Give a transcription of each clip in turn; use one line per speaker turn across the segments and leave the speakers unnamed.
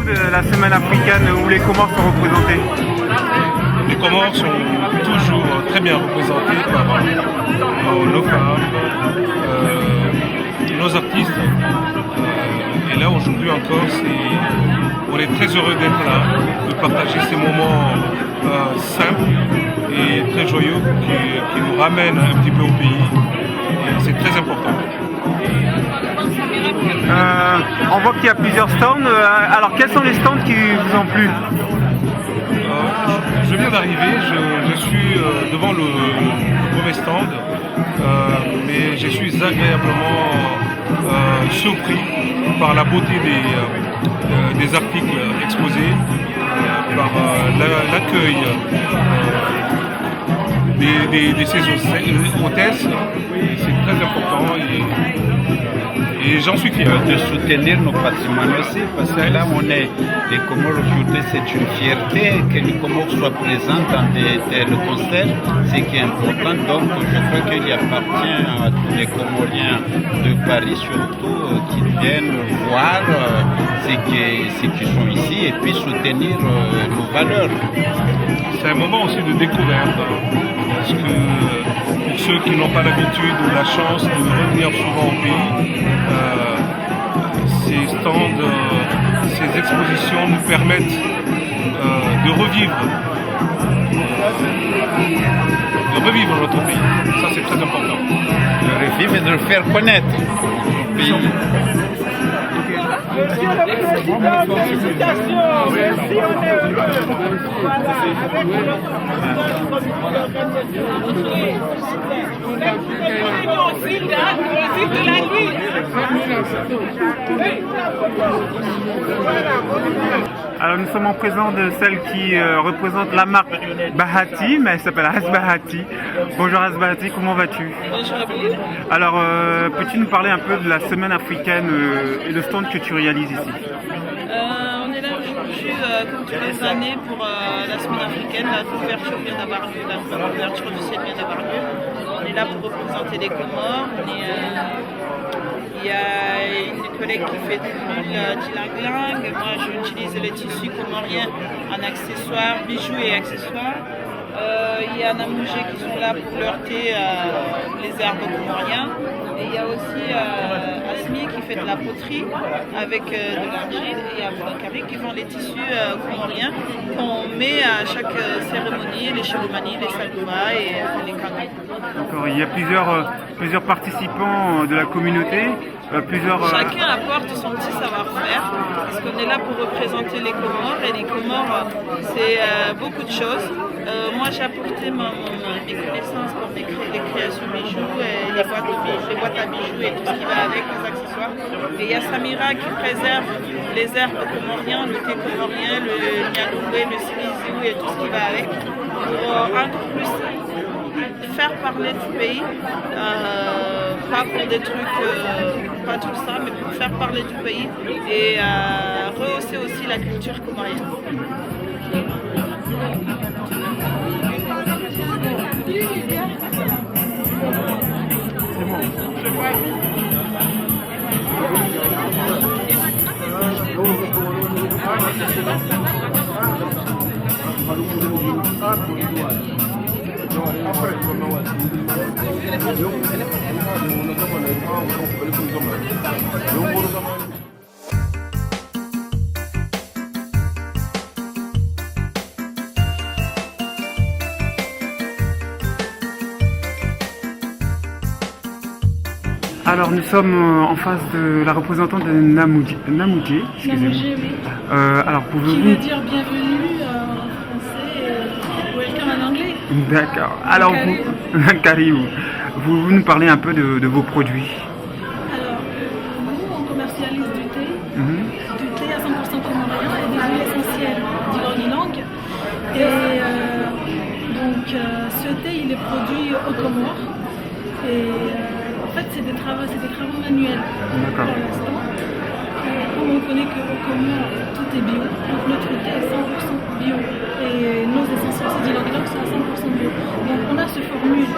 de la semaine africaine où les Comores sont représentés?
Les Comores sont toujours très bien représentés par nos femmes, nos artistes. Et là aujourd'hui encore, on est très heureux d'être là, de partager ces moments simples et très joyeux qui nous ramènent un petit peu au pays. Et c'est très important.
On voit qu'il y a plusieurs stands. Alors quels sont les stands qui vous ont plu?
Je viens d'arriver, je suis devant le premier stand, mais je suis agréablement surpris par la beauté des articles exposés, par l'accueil de ces hôtesses. C'est très important et j'en suis fier.
De soutenir nos patrimoines aussi, parce que là on est, les Comores aujourd'hui, c'est une fierté que les Comores soient présents dans le concert, ce qui est important. Donc je crois qu'il appartient à tous les Comoriens de Paris surtout qui viennent voir ceux qui sont ici et puis soutenir nos valeurs.
C'est un moment aussi de découverte, parce que pour ceux qui n'ont pas l'habitude ou la chance de revenir souvent au pays, ces stands, ces expositions nous permettent de revivre notre pays. Ça, c'est très important.
De revivre et de le faire connaître au pays.
Monsieur le Président, félicitations. Merci, on est heureux. Voilà, avec le
Alors nous sommes en présence de celle qui représente la marque Bahati, mais elle s'appelle Hasbahati. Bonjour Hasbahati, comment vas-tu?
Bonjour.
Alors peux-tu nous parler un peu de la semaine africaine et le stand que tu réalises ici?
On est là aujourd'hui comme toutes les années pour la semaine africaine. L'ouverture vient d'avoir lieu, l'ouverture du ciel vient d'avoir lieu. On est là pour représenter les Comores. Il y a une collègue qui fait du dilingling. Moi, j'utilise les tissus comoriens en accessoires, bijoux et accessoires. Il y a Namougé qui sont là pour heurter les arbres comoriens. Et il y a aussi Asmi qui fait de la poterie avec de l'argile et Aboubakari qui font les tissus comoriens qu'on met à chaque cérémonie, les chéroumanies, les salouas et les canons.
D'accord, il y a plusieurs participants de la communauté.
Chacun apporte son petit savoir-faire parce qu'on est là pour représenter les Comores et les Comores c'est beaucoup de choses. Moi j'ai apporté mes connaissances pour les créations bijoux, et les boîtes à bijoux et tout ce qui va avec, les accessoires. Et il y a Samira qui préserve les herbes comoriens, le thé comorien, le nialoué, le silizou et tout ce qui va avec pour encore plus faire parler du pays, pas pour des trucs, pas tout ça, mais pour faire parler du pays et rehausser aussi la culture comorienne.
Alors nous sommes en face de la représentante de Namoudjé, excusez-moi.
Namoudjé, oui.
Alors
Qui
pouvez-vous...
veut dire bienvenue en français, welcome en anglais.
D'accord. Alors vous, Karim, vous nous parlez un peu de vos produits.
Alors, nous, on commercialise du thé à 100% comorien et des huiles essentielles d'ylang-ylang. Et donc, ce thé, il est produit au Comores. Et en fait, c'est des travaux manuels pour l'instant. Comme on connaît qu'au Comores, tout est bio, donc notre thé est 100% bio. Et nos essentiels aussi d'ylang-ylang sont à 100% bio. Donc, on a ce formule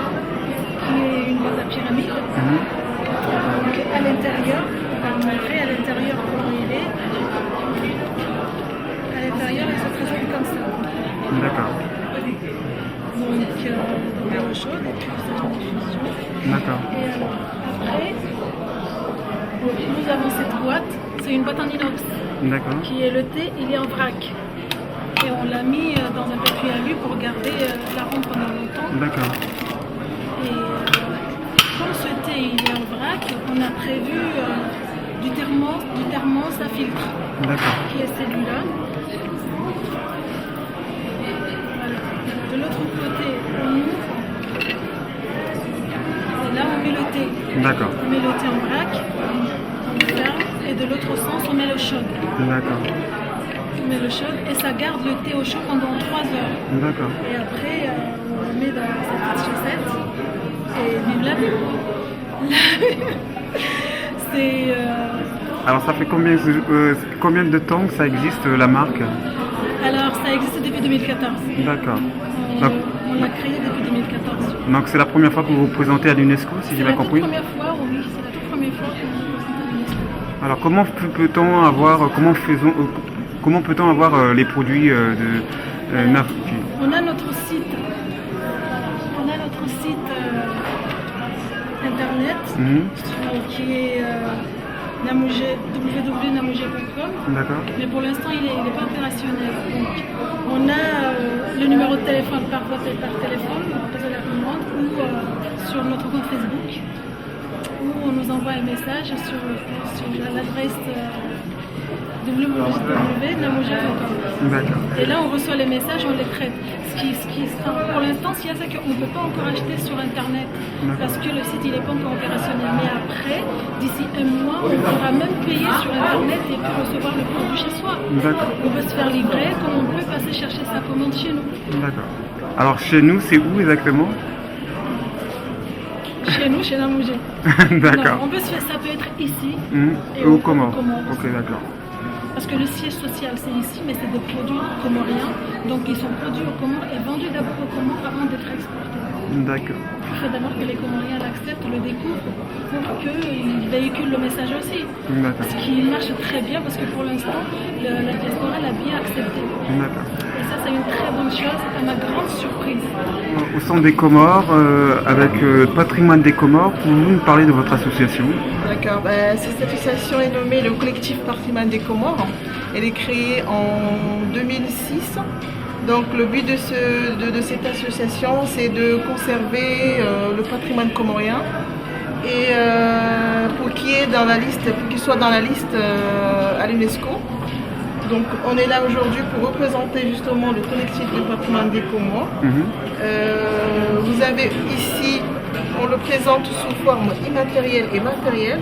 qui est une boîte à pyramide. Donc, à l'intérieur, on a fait à l'intérieur comment il est.
D'accord.
Donc, de l'eau chaude et puis ça fait une infusion.
D'accord.
Et après, nous avons cette boîte, c'est une boîte en inox
D'accord.
qui est le thé, il est en vrac. Et on l'a mis dans un papier à lui pour garder l'arôme pendant longtemps.
D'accord.
Et comme ce thé il est en vrac, on a prévu du thermos à filtre,
D'accord.
qui est celui-là. Voilà. De l'autre côté, on ouvre. Et là, on met le thé.
D'accord.
On met le thé en vrac, on ferme. Et de l'autre sens, on met le chaud.
D'accord.
On met le chaud et ça garde le thé au chaud pendant 3 heures.
D'accord.
Et après, on le met dans cette petite chaussette et vive la vie. C'est.
Alors ça fait combien de temps que ça existe la marque?
Alors ça existe depuis 2014.
D'accord.
On l'a créé depuis 2014.
Donc c'est la première fois que vous vous présentez à l'UNESCO, si j'ai bien compris?
C'est la toute première fois, oui, c'est la toute première fois qu'on se présente à l'UNESCO.
Alors comment peut-on avoir les produits de Nafuji?
On a notre site. Internet qui est www.namouje.com.
D'accord.
Mais pour l'instant, il n'est pas opérationnel. Donc, on a le numéro de téléphone par téléphone, on peut la commande, ou sur notre compte Facebook, où on nous envoie un message sur l'adresse www.namouje.com.
D'accord.
Et là, on reçoit les messages, on les traite. Pour l'instant, s'il y a ça qu'on ne peut pas encore acheter sur Internet parce que le site n'est pas encore opérationnel. Mais après, d'ici un mois, on pourra même payer sur Internet et puis recevoir le produit chez soi.
D'accord.
On peut se faire livrer comme on peut passer chercher sa commande chez nous.
D'accord. Alors chez nous, c'est où exactement?
Chez nous, chez Namouje.
D'accord.
Non, ça peut être ici.
Et au Comores. Ok, d'accord.
Parce que le siège social c'est ici, mais c'est des produits comoriens. Donc ils sont produits aux Comores et vendus d'abord aux Comores avant d'être exportés.
D'accord.
Il faut d'abord que les Comoriens l'acceptent, le découvrent, pour qu'ils véhiculent le message aussi.
D'accord.
Ce qui marche très bien parce que pour l'instant, la diaspora l'a bien accepté.
D'accord.
Et ça, c'est une très bonne chose, à ma grande surprise.
Au centre des Comores, avec Patrimoine des Comores, pouvez-vous nous parler de votre association?
D'accord, cette association est nommée le collectif Patrimoine des Comores. Elle est créée en 2006. Donc le but de cette association, c'est de conserver le patrimoine comorien et pour qu'il soit dans la liste à l'UNESCO. Donc on est là aujourd'hui pour représenter justement le collectif du patrimoine des Comores. Vous avez ici, on le présente sous forme immatérielle et matérielle.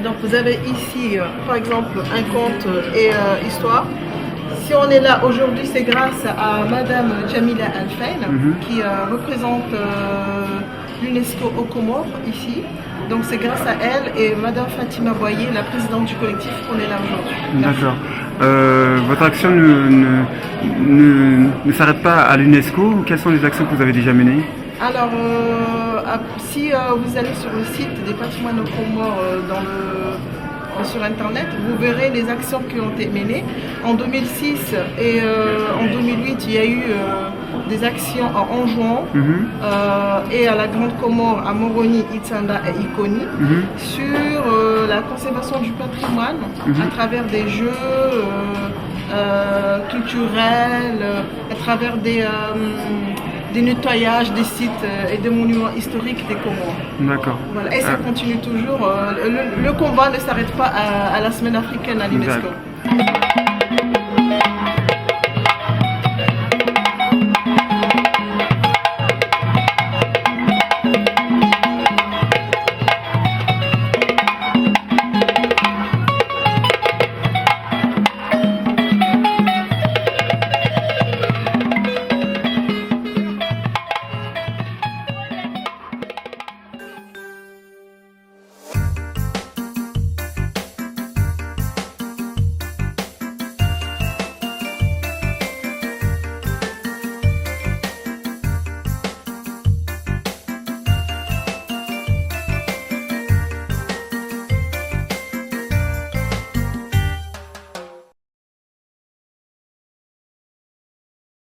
Donc vous avez ici par exemple un conte et histoire. Si on est là aujourd'hui, c'est grâce à Madame Jamila Al-Fain qui représente l'UNESCO aux Comores ici. Donc c'est grâce à elle et Madame Fatima Boyer, la présidente du collectif, qu'on est là aujourd'hui.
D'accord. Votre action ne s'arrête pas à l'UNESCO. Quelles sont les actions que vous avez déjà menées?
Alors, si vous allez sur le site des patrimoines aux Comores sur Internet, vous verrez les actions qui ont été menées. En 2006 et en 2008, il y a eu des actions à Anjouan et à la Grande Comore, à Moroni, Itsanda et Ikoni, sur la conservation du patrimoine à travers des jeux culturels, à travers des nettoyages des sites et des monuments historiques des Comores.
D'accord.
Voilà. Et ça continue toujours. Le combat ne s'arrête pas à la semaine africaine à l'UNESCO.